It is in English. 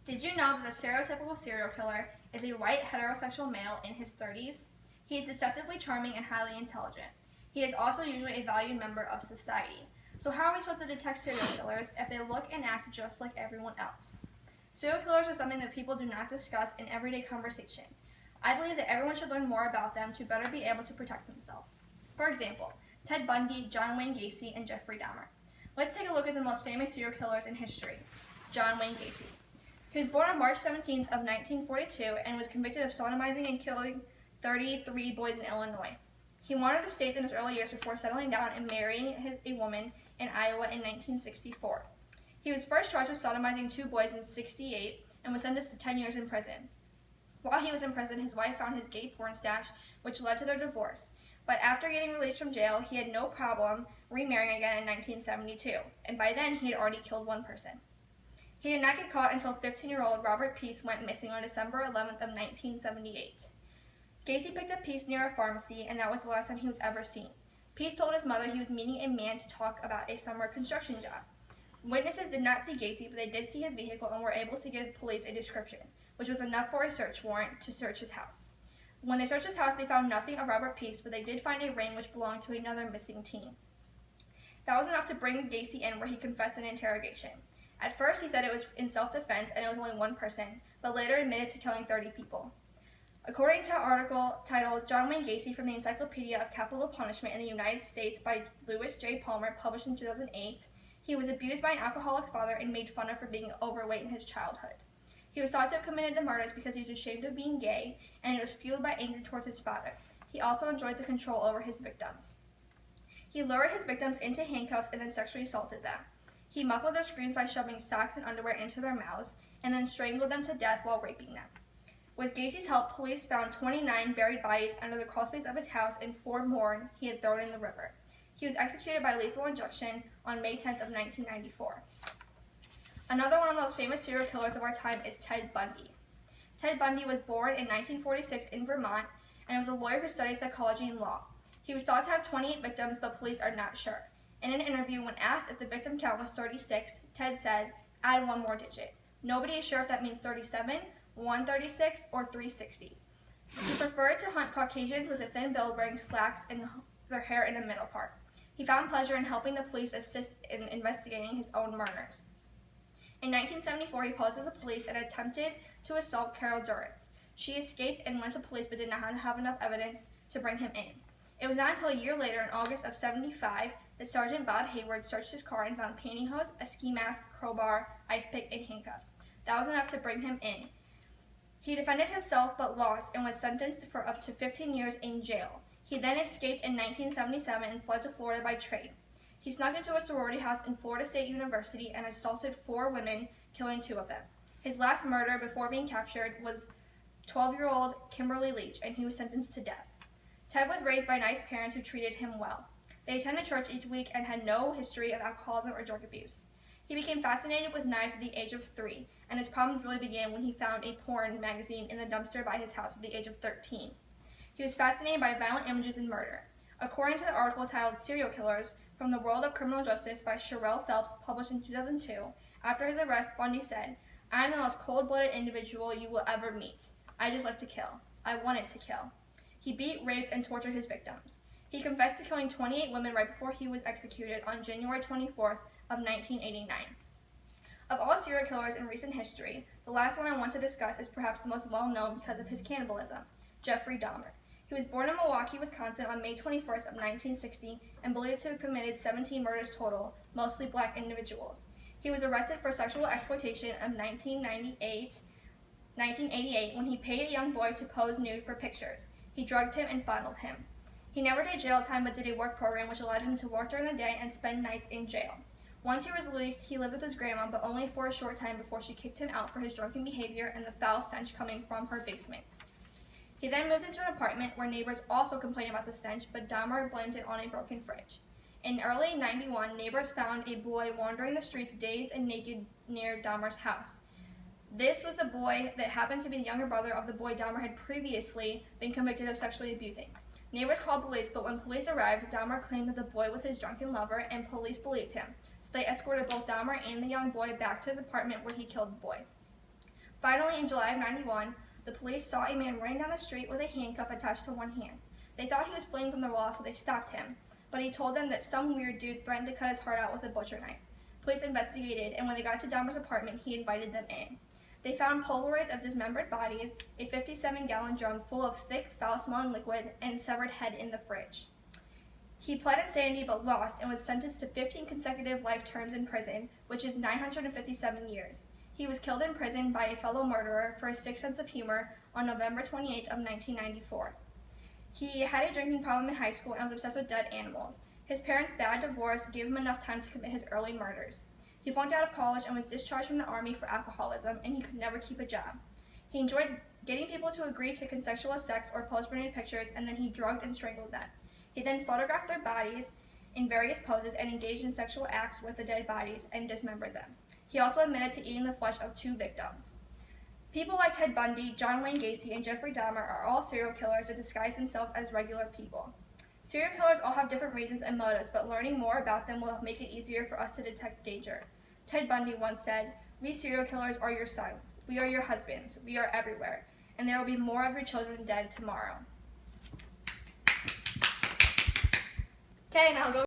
Did you know that the stereotypical serial killer is a white heterosexual male in his 30s? He is deceptively charming and highly intelligent. He is also usually a valued member of society. So how are we supposed to detect serial killers if they look and act just like everyone else? Serial killers are something that people do not discuss in everyday conversation. I believe that everyone should learn more about them to better be able to protect themselves. For example, Ted Bundy, John Wayne Gacy, and Jeffrey Dahmer. Let's take a look at the most famous serial killers in history. John Wayne Gacy. He was born on March 17th of 1942 and was convicted of sodomizing and killing 33 boys in Illinois. He wandered the states in his early years before settling down and marrying a woman in Iowa in 1964. He was first charged with sodomizing 2 boys in 1968 and was sentenced to 10 years in prison. While he was in prison, his wife found his gay porn stash, which led to their divorce. But after getting released from jail, he had no problem remarrying again in 1972, and by then he had already killed 1 person. He did not get caught until 15-year-old Robert Peace went missing on December 11th of 1978. Gacy picked up Peace near a pharmacy, and that was the last time he was ever seen. Peace told his mother he was meeting a man to talk about a summer construction job. Witnesses did not see Gacy, but they did see his vehicle and were able to give police a description, which was enough for a search warrant to search his house. When they searched his house, they found nothing of Robert Peace, but they did find a ring which belonged to another missing teen. That was enough to bring Gacy in, where he confessed in interrogation. At first, he said it was in self-defense and it was only 1 person, but later admitted to killing 30 people. According to an article titled John Wayne Gacy from the Encyclopedia of Capital Punishment in the United States by Lewis J. Palmer, published in 2008, he was abused by an alcoholic father and made fun of for being overweight in his childhood. He was thought to have committed the murders because he was ashamed of being gay, and it was fueled by anger towards his father. He also enjoyed the control over his victims. He lured his victims into handcuffs and then sexually assaulted them. He muffled their screams by shoving socks and underwear into their mouths, and then strangled them to death while raping them. With Gacy's help, police found 29 buried bodies under the crawlspace of his house and 4 more he had thrown in the river. He was executed by lethal injection on May 10th of 1994. Another one of the most famous serial killers of our time is Ted Bundy. Ted Bundy was born in 1946 in Vermont and was a lawyer who studied psychology and law. He was thought to have 28 victims, but police are not sure. In an interview, when asked if the victim count was 36, Ted said, "Add 1 more digit. Nobody is sure if that means 37, 136, or 360. He preferred to hunt Caucasians with a thin build wearing slacks and their hair in the middle part. He found pleasure in helping the police assist in investigating his own murders. In 1974, he posed as a police and attempted to assault Carol Durrance. She escaped and went to police but did not have enough evidence to bring him in. It was not until a year later, in August of 75, that Sergeant Bob Hayward searched his car and found pantyhose, a ski mask, crowbar, ice pick, and handcuffs. That was enough to bring him in. He defended himself but lost and was sentenced for up to 15 years in jail. He then escaped in 1977 and fled to Florida by train. He snuck into a sorority house in Florida State University and assaulted 4 women, killing 2 of them. His last murder before being captured was 12-year-old Kimberly Leach, and he was sentenced to death. Ted was raised by nice parents who treated him well. They attended church each week and had no history of alcoholism or drug abuse. He became fascinated with knives at the age of 3, and his problems really began when he found a porn magazine in the dumpster by his house at the age of 13. He was fascinated by violent images and murder. According to the article titled Serial Killers from the World of Criminal Justice by Sherelle Phelps, published in 2002, after his arrest, Bundy said, "I am the most cold-blooded individual you will ever meet. I just like to kill. I wanted to kill." He beat, raped, and tortured his victims. He confessed to killing 28 women right before he was executed on January 24th of 1989. Of all serial killers in recent history, the last one I want to discuss is perhaps the most well-known because of his cannibalism, Jeffrey Dahmer. He was born in Milwaukee, Wisconsin on May 21st of 1960 and believed to have committed 17 murders total, mostly black individuals. He was arrested for sexual exploitation of 1988 when he paid a young boy to pose nude for pictures. He drugged him and fondled him. He never did jail time but did a work program which allowed him to work during the day and spend nights in jail. Once he was released, he lived with his grandma, but only for a short time before she kicked him out for his drunken behavior and the foul stench coming from her basement. He then moved into an apartment where neighbors also complained about the stench, but Dahmer blamed it on a broken fridge. In early '91, neighbors found a boy wandering the streets dazed and naked near Dahmer's house. This was the boy that happened to be the younger brother of the boy Dahmer had previously been convicted of sexually abusing. Neighbors called police, but when police arrived, Dahmer claimed that the boy was his drunken lover, and police believed him. So they escorted both Dahmer and the young boy back to his apartment where he killed the boy. Finally, in July of 91, the police saw a man running down the street with a handcuff attached to one hand. They thought he was fleeing from the law, so they stopped him, but he told them that some weird dude threatened to cut his heart out with a butcher knife. Police investigated, and when they got to Dahmer's apartment, he invited them in. They found Polaroids of dismembered bodies, a 57-gallon drum full of thick, foul-smelling liquid, and a severed head in the fridge. He pled insanity but lost and was sentenced to 15 consecutive life terms in prison, which is 957 years. He was killed in prison by a fellow murderer for his sick sense of humor on November 28 of 1994. He had a drinking problem in high school and was obsessed with dead animals. His parents' bad divorce gave him enough time to commit his early murders. He flunked out of college and was discharged from the army for alcoholism, and he could never keep a job. He enjoyed getting people to agree to consensual sex or pose for nude pictures, and then he drugged and strangled them. He then photographed their bodies in various poses and engaged in sexual acts with the dead bodies and dismembered them. He also admitted to eating the flesh of 2 victims. People like Ted Bundy, John Wayne Gacy, and Jeffrey Dahmer are all serial killers that disguise themselves as regular people. Serial killers all have different reasons and motives, but learning more about them will make it easier for us to detect danger. Ted Bundy once said, "We serial killers are your sons. We are your husbands. We are everywhere. And there will be more of your children dead tomorrow." Okay, now go.